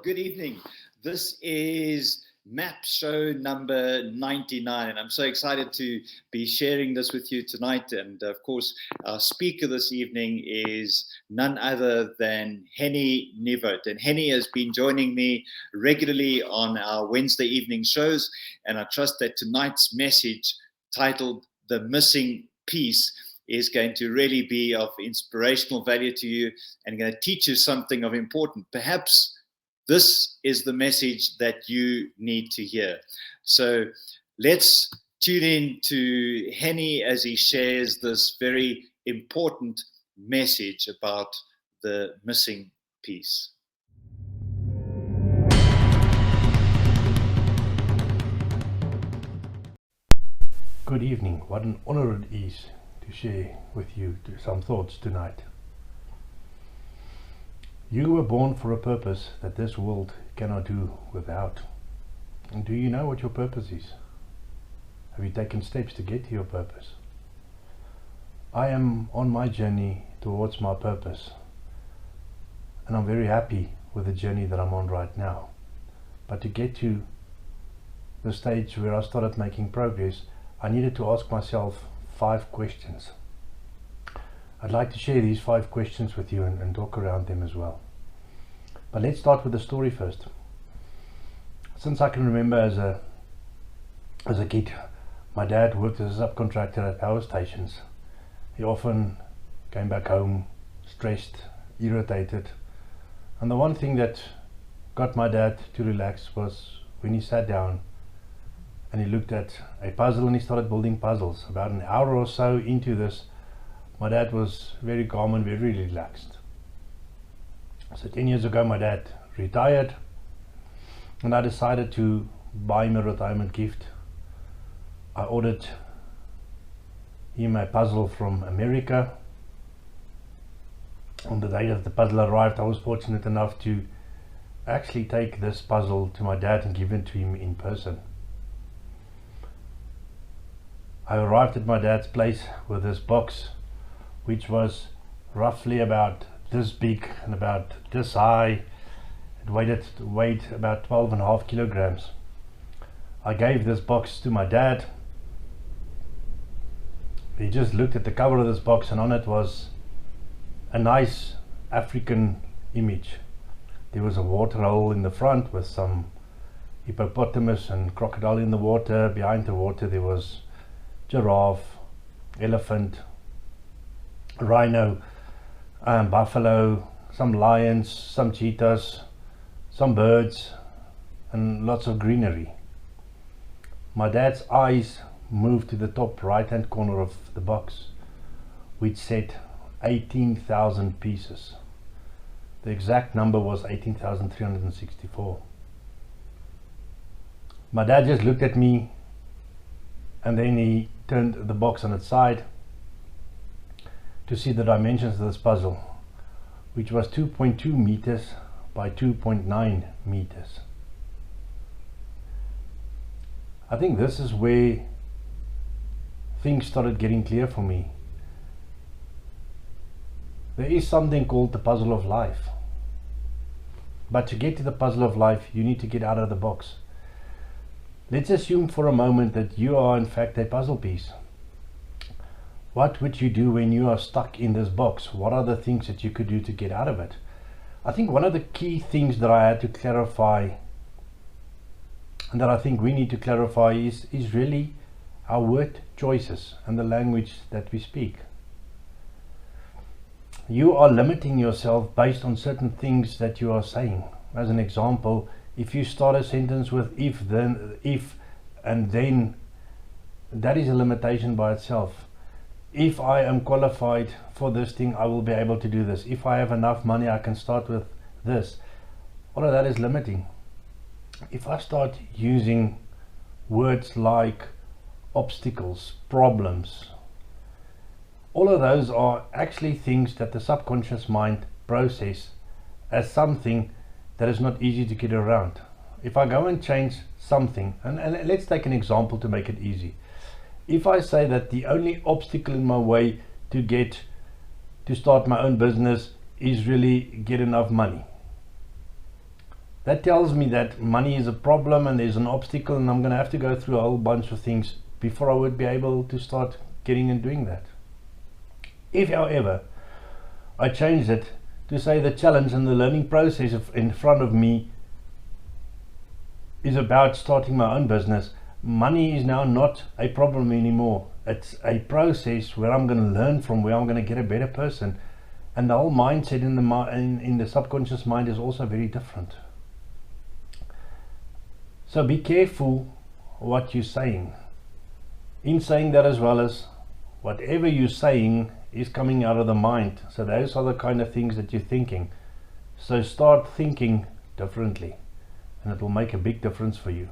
Good evening. This is MAPSHOW number 99, and I'm so excited to be sharing this with you tonight. And of course, our speaker this evening is none other than Hennie Nieuwoudt. And Hennie has been joining me regularly on our Wednesday evening shows, and I trust that tonight's message, titled The Missing Piece, is going to really be of inspirational value to you and going to teach you something of importance. Perhaps this is the message that you need to hear. So let's tune in to Hennie as he shares this very important message about the missing piece. Good evening. What an honor it is to share with you some thoughts tonight. You were born for a purpose that this world cannot do without. And do you know what your purpose is? Have you taken steps to get to your purpose? I am on my journey towards my purpose, and I'm very happy with the journey that I'm on right now. But to get to the stage where I started making progress, I needed to ask myself 5 questions. I'd like to share these 5 questions with you and talk around them as well. But let's start with the story first. Since I can remember as a kid, my dad worked as a subcontractor at power stations. He often came back home stressed, irritated. And the one thing that got my dad to relax was when he sat down and he looked at a puzzle and he started building puzzles. About an hour or so into this, my dad was very calm and very relaxed. So 10 years ago my dad retired, and I decided to buy him a retirement gift. I ordered him a puzzle from America. On the day that the puzzle arrived, I was fortunate enough to actually take this puzzle to my dad and give it to him in person. I arrived at my dad's place with this box, which was roughly about this big and about this high. It weighed about 12.5 kilograms. I gave this box to my dad. He just looked at the cover of this box, and on it was a nice African image. There was a water hole in the front with some hippopotamus and crocodile in the water. Behind the water there was giraffe, elephant, rhino, buffalo, some lions, some cheetahs, some birds, and lots of greenery. My dad's eyes moved to the top right hand corner of the box, which said 18,000 pieces. The exact number was 18,364. My dad just looked at me, and then he turned the box on its side to see the dimensions of this puzzle, which was 2.2 meters by 2.9 meters. I think this is where things started getting clear for me. There is something called the puzzle of life. But to get to the puzzle of life, you need to get out of the box. Let's assume for a moment that you are in fact a puzzle piece. What would you do when you are stuck in this box? What are the things that you could do to get out of it? I think one of the key things that I had to clarify, and that I think we need to clarify, is really our word choices and the language that we speak. You are limiting yourself based on certain things that you are saying. As an example, if you start a sentence with if, then, if, and then, that is a limitation by itself. If I am qualified for this thing, I will be able to do this. If I have enough money, I can start with this. all of that is limiting. If I start using words like obstacles, problems, all of those are actually things that the subconscious mind process as something that is not easy to get around. If I go and change something, and let's take an example to make it easy. If I say that the only obstacle in my way to start my own business is really get enough money, that tells me that money is a problem and there's an obstacle, and I'm going to have to go through a whole bunch of things before I would be able to start getting and doing that. If, however, I change it to say the challenge and the learning process in front of me is about starting my own business, money is now not a problem anymore. It's a process where I'm going to learn from, where I'm going to get a better person, and the whole mindset in the subconscious mind is also very different. So be careful what you're saying. In saying that, as well as whatever you're saying is coming out of the mind. So those are the kind of things that you're thinking. So start thinking differently, and it will make a big difference for you.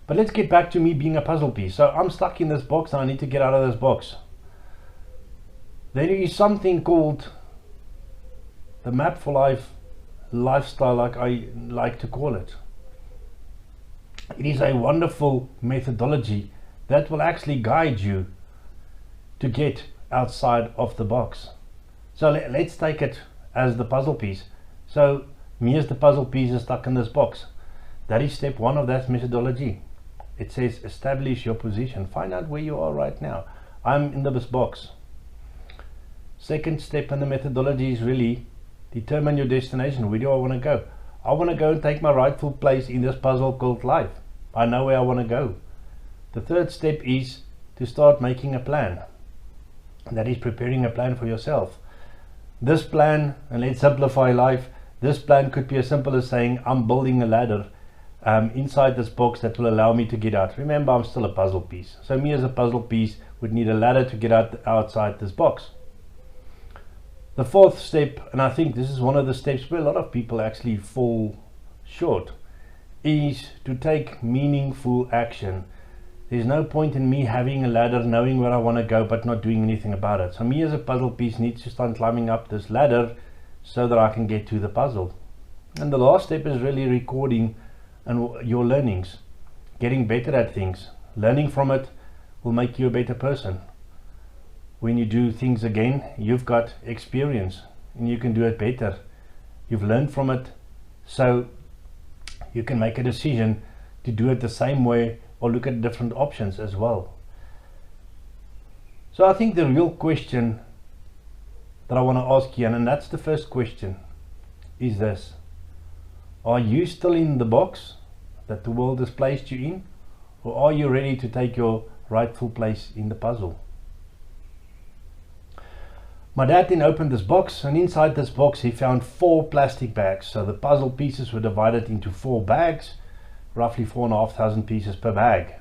But let's get back to me being a puzzle piece. So I'm stuck in this box and I need to get out of this box. There is something called the Map for Life lifestyle, like I like to call it. It is a wonderful methodology that will actually guide you to get outside of the box. So let's take it as the puzzle piece. So me as the puzzle piece is stuck in this box. That is step one of that methodology. It says establish your position. Find out where you are right now. I'm in this box. Second step in the methodology is really determine your destination. Where do I want to go? I want to go and take my rightful place in this puzzle called life. I know where I want to go. The third step is to start making a plan. That is preparing a plan for yourself. This plan, and let's simplify life, this plan could be as simple as saying I'm building a ladder inside this box that will allow me to get out. Remember, I'm still a puzzle piece. So me as a puzzle piece would need a ladder to get outside this box. The fourth step, and I think this is one of the steps where a lot of people actually fall short, is to take meaningful action. There's no point in me having a ladder, knowing where I want to go, but not doing anything about it. So me as a puzzle piece needs to start climbing up this ladder so that I can get to the puzzle. And the last step is really recording and your learnings, getting better at things. Learning from it will make you a better person. When you do things again, you've got experience and you can do it better. You've learned from it, so you can make a decision to do it the same way or look at different options as well. So I think the real question that I want to ask you, and that's the first question, is this: are you still in the box that the world has placed you in, or are you ready to take your rightful place in the puzzle? My dad then opened this box, and inside this box he found 4 plastic bags. So the puzzle pieces were divided into 4 bags, roughly 4,500 pieces per bag.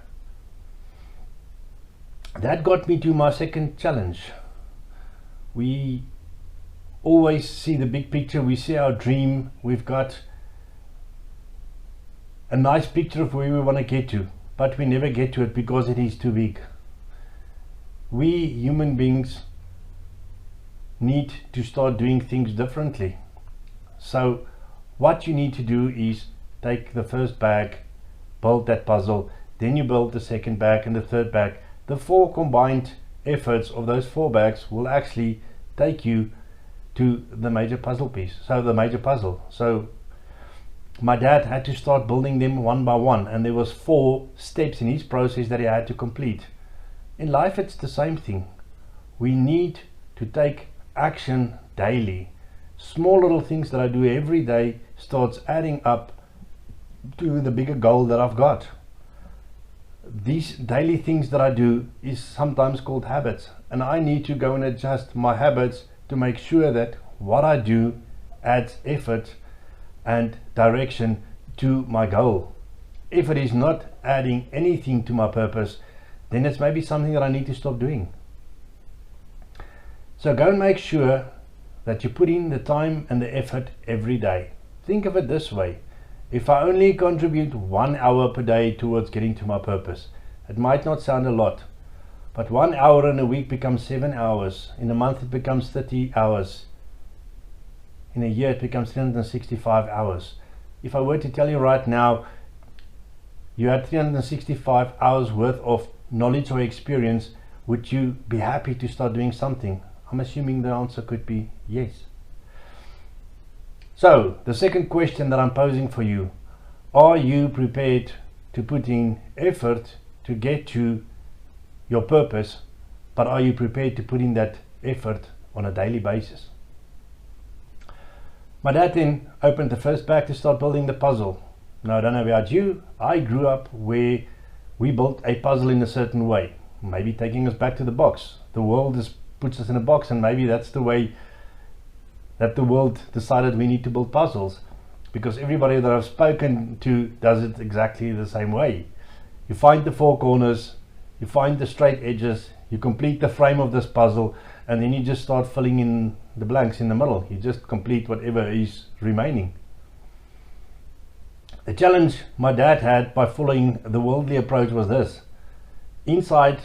That got me to my second challenge. We always see the big picture, we see our dream, we've got a nice picture of where we want to get to, but we never get to it because it is too big. We human beings need to start doing things differently. So what you need to do is take the first bag, build that puzzle, then you build the second bag and the third bag. The 4 combined efforts of those 4 bags will actually take you to the major puzzle piece, so the major puzzle. So my dad had to start building them one by one, and there was 4 steps in his process that he had to complete. In life it's the same thing. We need to take action daily. Small little things that I do every day starts adding up to the bigger goal that I've got. These daily things that I do is sometimes called habits, and I need to go and adjust my habits to make sure that what I do adds effort and direction to my goal. If it is not adding anything to my purpose, then it's maybe something that I need to stop doing. So go and make sure that you put in the time and the effort every day. Think of it this way. If I only contribute 1 hour per day towards getting to my purpose, it might not sound a lot, but 1 hour in a week becomes 7 hours. In a month it becomes 30 hours. In a year it becomes 365 hours. If I were to tell you right now, you had 365 hours worth of knowledge or experience, would you be happy to start doing something? I'm assuming the answer could be yes. So, the second question that I'm posing for you, are you prepared to put in effort to get to your purpose, but are you prepared to put in that effort on a daily basis? My dad then opened the first bag to start building the puzzle. Now, I don't know about you, I grew up where we built a puzzle in a certain way, maybe taking us back to the box. The world puts us in a box, and maybe that's the way that the world decided we need to build puzzles, because everybody that I've spoken to does it exactly the same way. You find the four corners, you find the straight edges, you complete the frame of this puzzle, and then you just start filling in the blanks in the middle. You just complete whatever is remaining. The challenge my dad had by following the worldly approach was this. Inside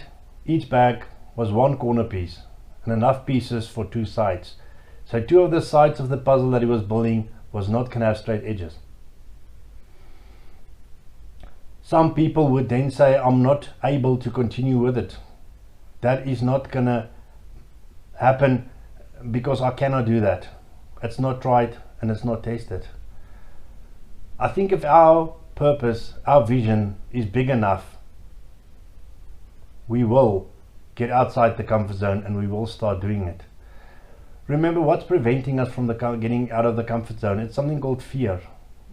each bag was one corner piece and enough pieces for two sides. So two of the sides of the puzzle that he was building was not going to have straight edges. Some people would then say, I'm not able to continue with it. That is not going to happen because I cannot do that. It's not tried and it's not tested. I think if our purpose, our vision is big enough, we will get outside the comfort zone and we will start doing it. Remember, what's preventing us from getting out of the comfort zone? It's something called fear.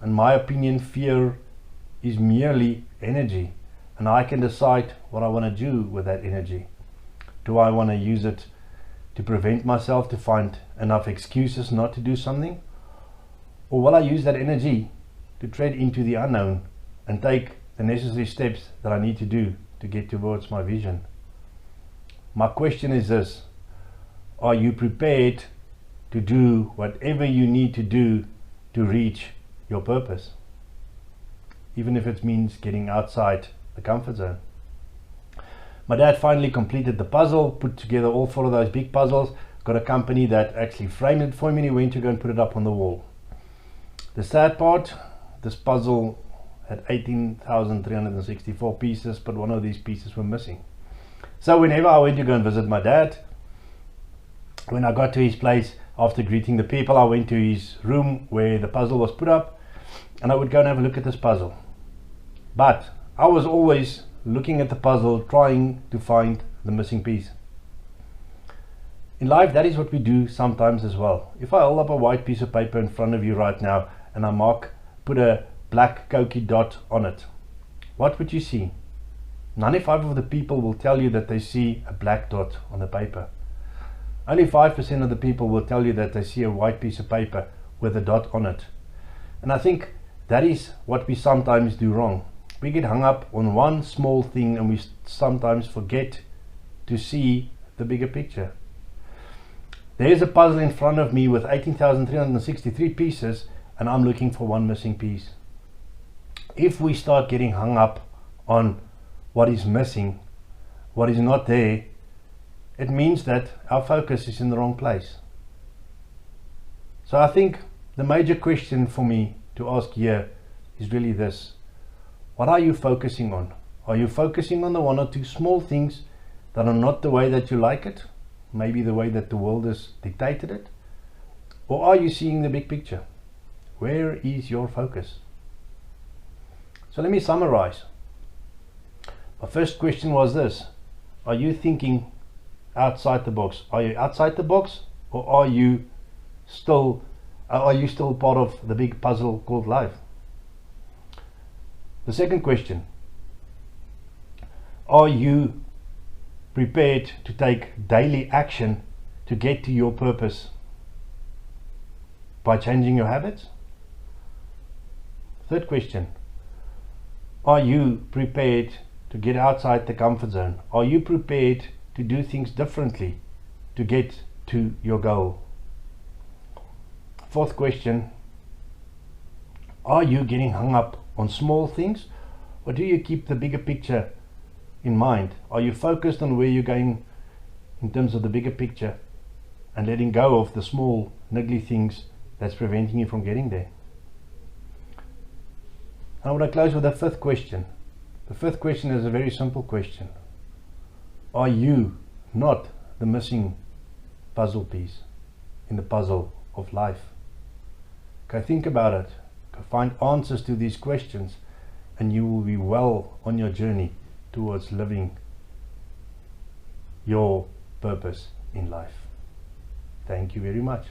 In my opinion, fear is merely energy, and I can decide what I want to do with that energy. Do I want to use it to prevent myself, to find enough excuses not to do something? Or will I use that energy to tread into the unknown and take the necessary steps that I need to do to get towards my vision? My question is this: are you prepared to do whatever you need to do to reach your purpose? Even if it means getting outside the comfort zone. My dad finally completed the puzzle, put together all four of those big puzzles, got a company that actually framed it for me, and he went to go and put it up on the wall. The sad part, this puzzle had 18,364 pieces, but one of these pieces were missing. So whenever I went to go and visit my dad, when I got to his place, after greeting the people, I went to his room where the puzzle was put up, and I would go and have a look at this puzzle. But I was always looking at the puzzle, trying to find the missing piece. In life, that is what we do sometimes as well. If I hold up a white piece of paper in front of you right now and I put a black cokey dot on it, what would you see? 95 of the people will tell you that they see a black dot on the paper. Only 5% of the people will tell you that they see a white piece of paper with a dot on it. And I think that is what we sometimes do wrong. We get hung up on one small thing and we sometimes forget to see the bigger picture. There's a puzzle in front of me with 18,363 pieces, and I'm looking for one missing piece. If we start getting hung up on what is missing, what is not there, it means that our focus is in the wrong place. So I think the major question for me to ask here is really this: what are you focusing on? Are you focusing on the one or two small things that are not the way that you like it, maybe the way that the world has dictated it? Or are you seeing the big picture? Where is your focus? So let me summarize. My first question was this: are you thinking outside the box? Are you outside the box, or are you still part of the big puzzle called life? The second question: are you prepared to take daily action to get to your purpose by changing your habits? Third question: are you prepared to get outside the comfort zone? Are you prepared to do things differently to get to your goal? Fourth question: Are you getting hung up on small things, or do you keep the bigger picture in mind? Are you focused on where you're going in terms of the bigger picture and letting go of the small niggly things that's preventing you from getting there? I want to close with a fifth question. The fifth question is a very simple question. Are you not the missing puzzle piece in the puzzle of life? Go think about it. Go find answers to these questions, and you will be well on your journey towards living your purpose in life. Thank you very much.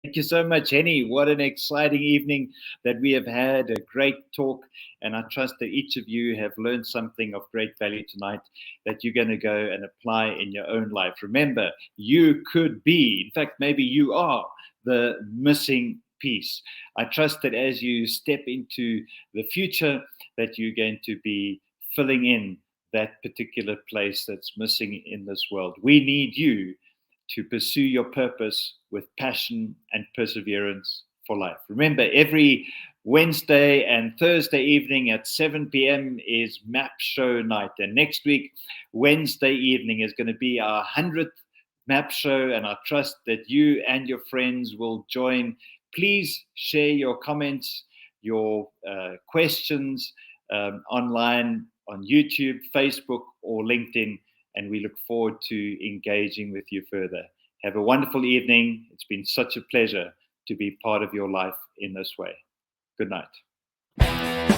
Thank you so much, Hennie. What an exciting evening that we have had, a great talk. And I trust that each of you have learned something of great value tonight that you're going to go and apply in your own life. Remember, you could be, in fact, maybe you are the missing piece. I trust that as you step into the future, that you're going to be filling in that particular place that's missing in this world. We need you to pursue your purpose with passion and perseverance for life. Remember, every Wednesday and Thursday evening at 7 p.m. is MAPSHOW night. And next week, Wednesday evening, is going to be our 100th MAPSHOW. And I trust that you and your friends will join. Please share your comments, your questions online on YouTube, Facebook, or LinkedIn. And we look forward to engaging with you further. Have a wonderful evening. It's been such a pleasure to be part of your life in this way. Good night.